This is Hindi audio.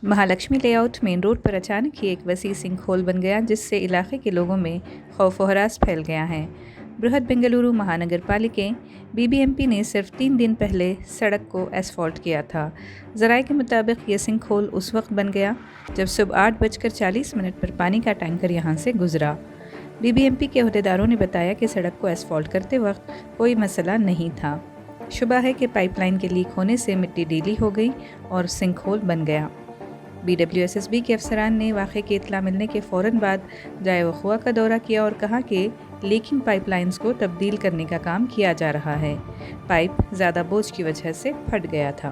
महालक्ष्मी लेआउट मेन रोड पर अचानक ही एक वसी सिंकहोल बन गया, जिससे इलाके के लोगों में खौफ व हरास फैल गया है। बृहद बेंगलुरु महानगर पालिका बीबीएमपी ने सिर्फ 3 दिन पहले सड़क को एसफॉल्ट किया था। ज़राए के मुताबिक ये सिंकहोल उस वक्त बन गया जब सुबह 8:40 पर पानी का टैंकर यहां से गुजरा। बीबीएमपी के अहदेदारों ने बताया कि सड़क को एसफॉल्ट करते वक्त कोई मसला नहीं था। शुबा है कि पाइपलाइन के लीक होने से मिट्टी ढीली हो गई और सिंकहोल बन गया। BWSSB के अफसरान ने वाक़े की इत्तला मिलने के फ़ौरन बाद जाए वक़ुआ का दौरा किया और कहा कि लीकिंग पाइपलाइंस को तब्दील करने का काम किया जा रहा है। पाइप ज़्यादा बोझ की वजह से फट गया था।